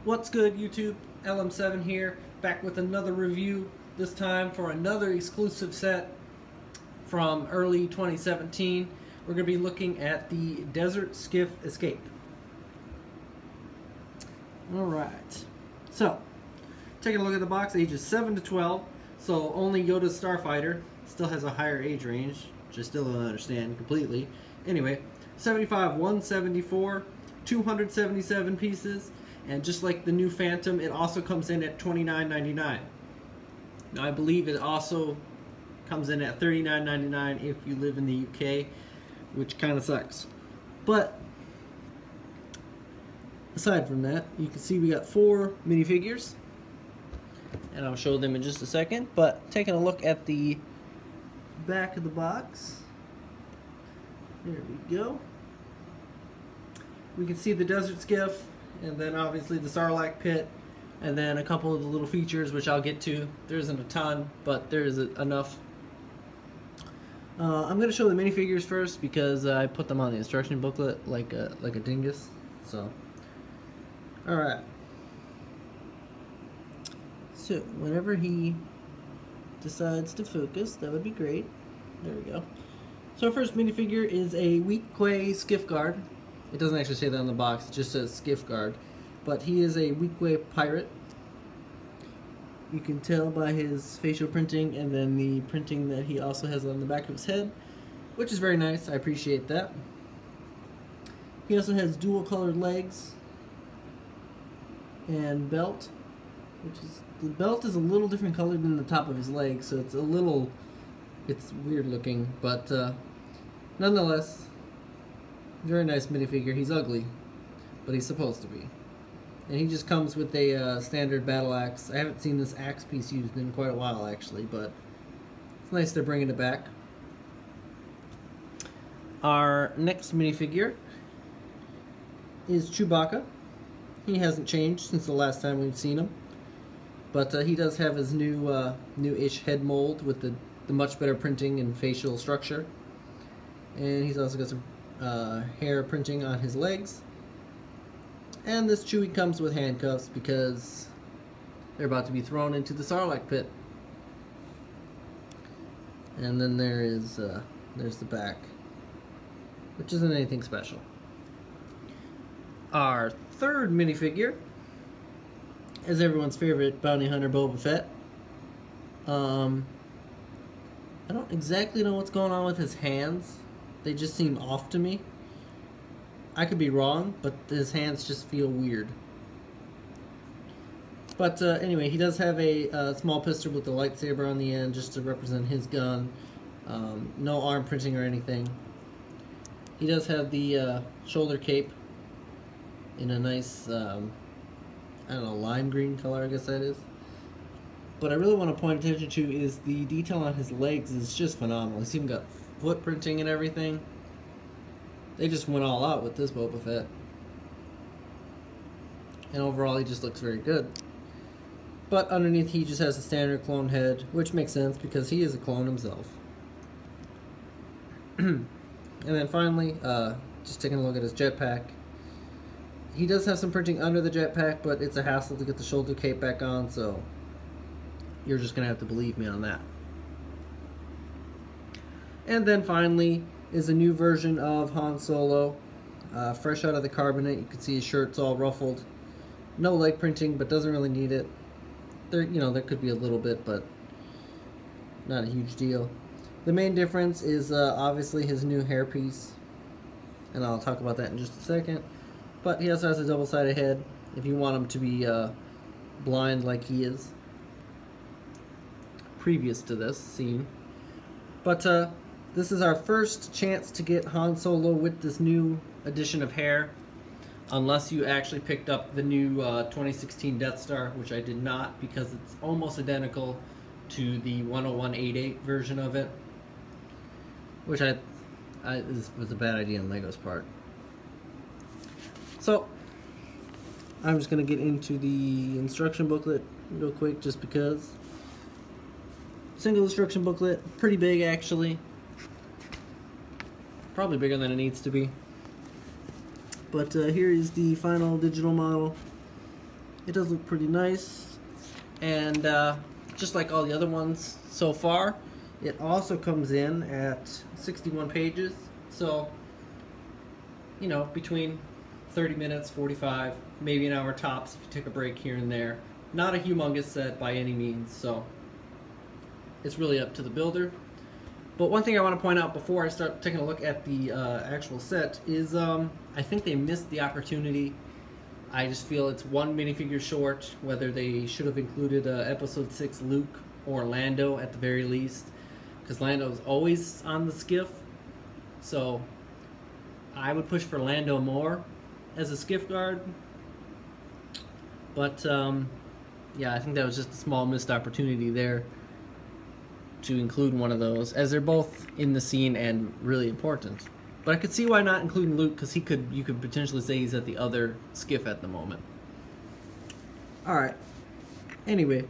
What's good, YouTube? LM7 here, back with another review, this time for another exclusive set from early 2017. We're going to be looking at the Desert Skiff Escape. Alright, so, taking a look at the box, ages 7 to 12, so only Yoda's Starfighter still has a higher age range, which I still don't understand completely. Anyway, 75, 174, 277 pieces. And just like the new Phantom, it also comes in at $29.99. Now, I believe it also comes in at $39.99 if you live in the UK, which kind of sucks. But aside from that, you can see we got 4 minifigures, and I'll show them in just a second. But taking a look at the back of the box, there we go. We can see the Desert Skiff, and then obviously the Sarlacc Pit, and then a couple of the little features which I'll get to. There isn't a ton, but there is enough. I'm going to show the minifigures first because I put them on the instruction booklet like a dingus. So, alright. So, whenever he decides to focus, that would be great. There we go. So our first minifigure is a Weequay Skiff Guard. It doesn't actually say that on the box, it just says Skiff Guard. But he is a Weequay pirate. You can tell by his facial printing and then the printing that he also has on the back of his head, which is very nice. I appreciate that. He also has dual colored legs and belt, the belt is a little different colored than the top of his leg, so it's weird looking, but nonetheless, very nice minifigure. He's ugly, but he's supposed to be. And he just comes with a standard battle axe. I haven't seen this axe piece used in quite a while, actually, but it's nice they're bringing it back. Our next minifigure is Chewbacca. He hasn't changed since the last time we've seen him, but he does have his new-ish head mold with the much better printing and facial structure. And he's also got some hair printing on his legs. And this Chewie comes with handcuffs because they're about to be thrown into the Sarlacc Pit. And then there's the back, which isn't anything special. Our third minifigure is everyone's favorite bounty hunter, Boba Fett. I don't exactly know what's going on with his hands. They just seem off to me. I could be wrong, but his hands just feel weird. But anyway, he does have a small pistol with a lightsaber on the end just to represent his gun. No arm printing or anything. He does have the shoulder cape in a nice, I don't know, lime green color, I guess that is. But I really want to point attention to is the detail on his legs is just phenomenal. He's even got foot printing and everything. They just went all out with this Boba Fett. And overall, he just looks very good. But underneath, he just has a standard clone head, which makes sense because he is a clone himself. And then finally, just taking a look at his jetpack. He does have some printing under the jetpack, but it's a hassle to get the shoulder cape back on, so you're just going to have to believe me on that. And then finally is a new version of Han Solo, fresh out of the carbonate. You can see his shirt's all ruffled. No leg printing, but doesn't really need it. There could be a little bit, but not a huge deal. The main difference is obviously his new hairpiece, and I'll talk about that in just a second. But he also has a double-sided head if you want him to be blind like he is previous to this scene. But this is our first chance to get Han Solo with this new addition of hair, unless you actually picked up the new 2016 Death Star, which I did not because it's almost identical to the 10188 version of it, which was a bad idea on Lego's part. So I'm just going to get into the instruction booklet real quick just because. Single instruction booklet, pretty big actually. Probably bigger than it needs to be. But here is the final digital model. it does look pretty nice, and just like all the other ones so far, it also comes in at 61 pages, so you know, between 30 minutes, 45, maybe an hour tops if you take a break here and there. Not a humongous set by any means, so it's really up to the builder. But one thing I want to point out before I start taking a look at the actual set is I think they missed the opportunity. I just feel it's one minifigure short, whether they should have included Episode 6 Luke or Lando at the very least, because Lando's always on the Skiff, so I would push for Lando more as a Skiff guard. But yeah, I think that was just a small missed opportunity there to include one of those, as they're both in the scene and really important. But I could see why not including Luke, because you could potentially say he's at the other Skiff at the moment. Alright, anyway,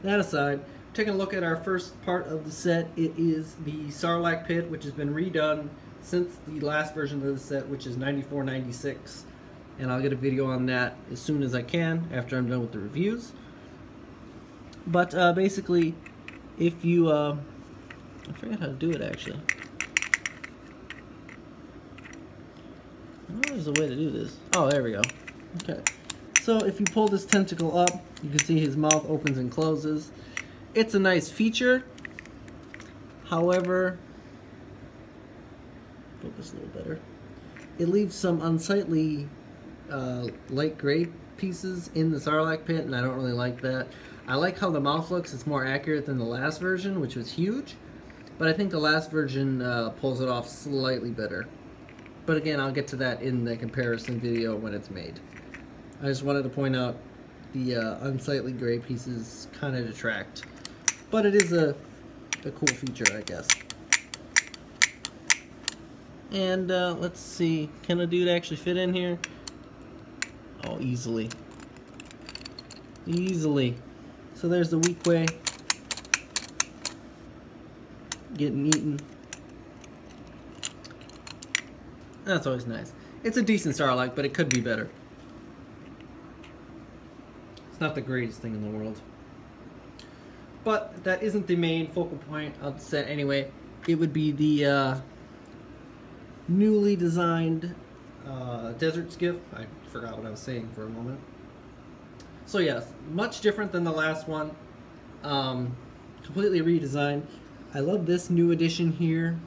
that aside, taking a look at our first part of the set, it is the Sarlacc Pit, which has been redone since the last version of the set, which is 94-96. And I'll get a video on that as soon as I can, after I'm done with the reviews. But basically, if you, I forget how to do it actually. Oh, there's a way to do this. Oh, there we go. Okay. So if you pull this tentacle up, you can see his mouth opens and closes. It's a nice feature. However, focus a little better. It leaves some unsightly light gray pieces in the Sarlacc Pit, and I don't really like that. I like how the mouth looks. It's more accurate than the last version, which was huge. But I think the last version pulls it off slightly better. But again, I'll get to that in the comparison video when it's made. I just wanted to point out the unsightly gray pieces kind of detract. But it is a cool feature, I guess. And let's see, can a dude actually fit in here? Oh, easily. Easily. So there's the weak way. Getting eaten. That's always nice. It's a decent Sarlacc, but it could be better. It's not the greatest thing in the world. But that isn't the main focal point of the set anyway. It would be the newly designed desert skiff. I forgot what I was saying for a moment. So yes, much different than the last one. Completely redesigned. I love this new addition here.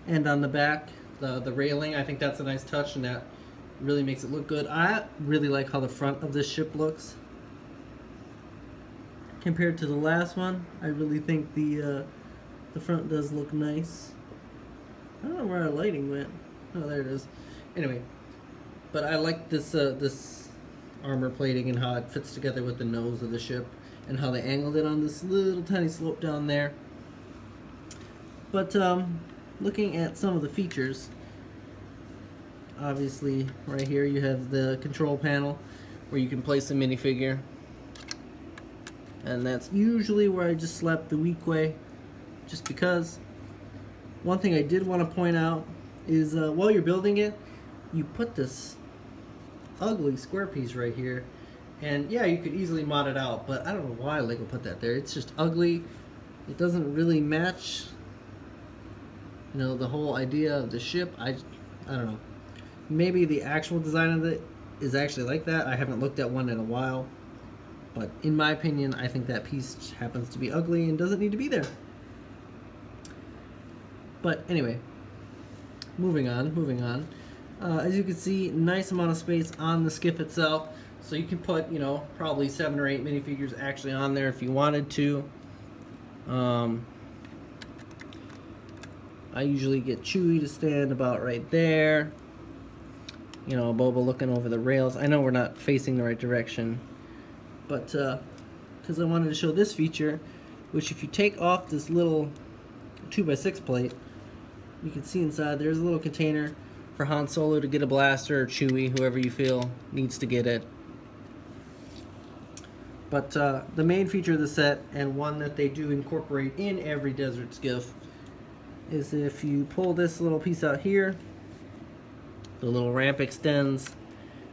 And on the back, the railing, I think that's a nice touch, and that really makes it look good. I really like how the front of this ship looks compared to the last one. I really think the front does look nice. I don't know where our lighting went. Oh, there it is. Anyway, but I like this this armor plating and how it fits together with the nose of the ship, and how they angled it on this little tiny slope down there. But looking at some of the features, obviously right here you have the control panel where you can place a minifigure, and that's usually where I just slap the weak way, just because. One thing I did want to point out is while you're building it, you put this ugly square piece right here, and yeah, you could easily mod it out, but I don't know why Lego put that there. It's just ugly. It doesn't really match, you know, the whole idea of the ship. I don't know. Maybe the actual design of it is actually like that. I haven't looked at one in a while, but in my opinion, I think that piece happens to be ugly and doesn't need to be there. But anyway, moving on. As you can see, nice amount of space on the skiff itself, so you can put, you know, probably 7 or 8 minifigures actually on there if you wanted to. I usually get Chewie to stand about right there. You know, Boba looking over the rails. I know we're not facing the right direction, but because I wanted to show this feature, which if you take off this little 2x6 plate, you can see inside there's a little container for Han Solo to get a blaster, or Chewie, whoever you feel needs to get it. But the main feature of the set, and one that they do incorporate in every desert skiff, is if you pull this little piece out here, the little ramp extends,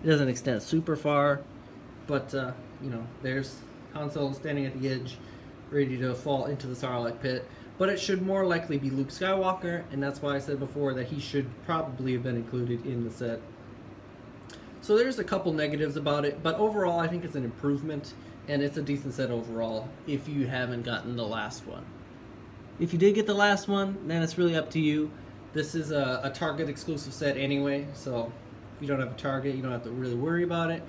It doesn't extend super far, but you know, there's Han Solo standing at the edge, ready to fall into the Sarlacc Pit. But it should more likely be Luke Skywalker, and that's why I said before that he should probably have been included in the set. So there's a couple negatives about it, but overall I think it's an improvement, and it's a decent set overall if you haven't gotten the last one. If you did get the last one, then it's really up to you. This is a Target exclusive set anyway, so if you don't have a Target, you don't have to really worry about it.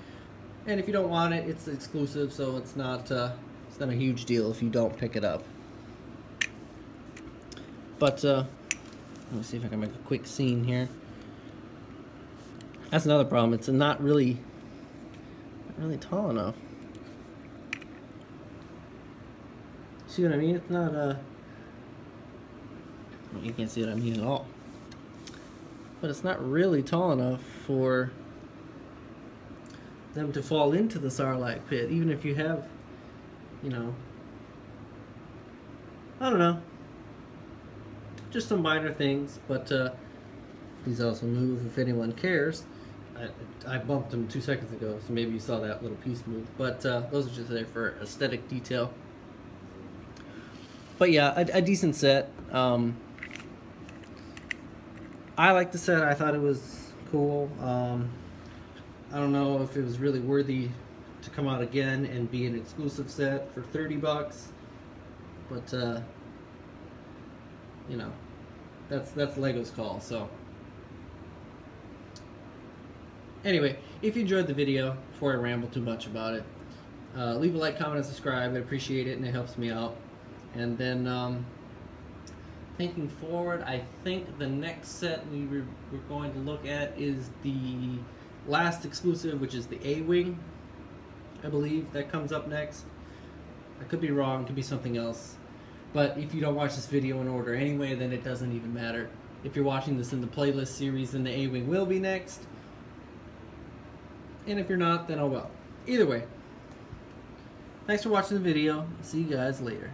And if you don't want it, it's exclusive, so it's not a huge deal if you don't pick it up. But let me see if I can make a quick scene here. That's another problem. It's not really tall enough. See what I mean? It's not well, you can't see what I mean at all. But it's not really tall enough for them to fall into the Sarlacc Pit, even if you have, you know, I don't know. Just some minor things, but please also move if anyone cares. I bumped them 2 seconds ago, so maybe you saw that little piece move. But those are just there for aesthetic detail. But yeah, a decent set. I like the set. I thought it was cool. I don't know if it was really worthy to come out again and be an exclusive set for $30, but you know, that's Lego's call. So anyway, if you enjoyed the video, before I ramble too much about it, leave a like, comment, and subscribe. I appreciate it, and it helps me out. And then thinking forward, I think the next set we're going to look at is the last exclusive, which is the A-Wing. I believe that comes up next. I could be wrong, could be something else. But if you don't watch this video in order anyway, then it doesn't even matter. If you're watching this in the playlist series, then the A-Wing will be next. And if you're not, then oh well. Either way, thanks for watching the video. See you guys later.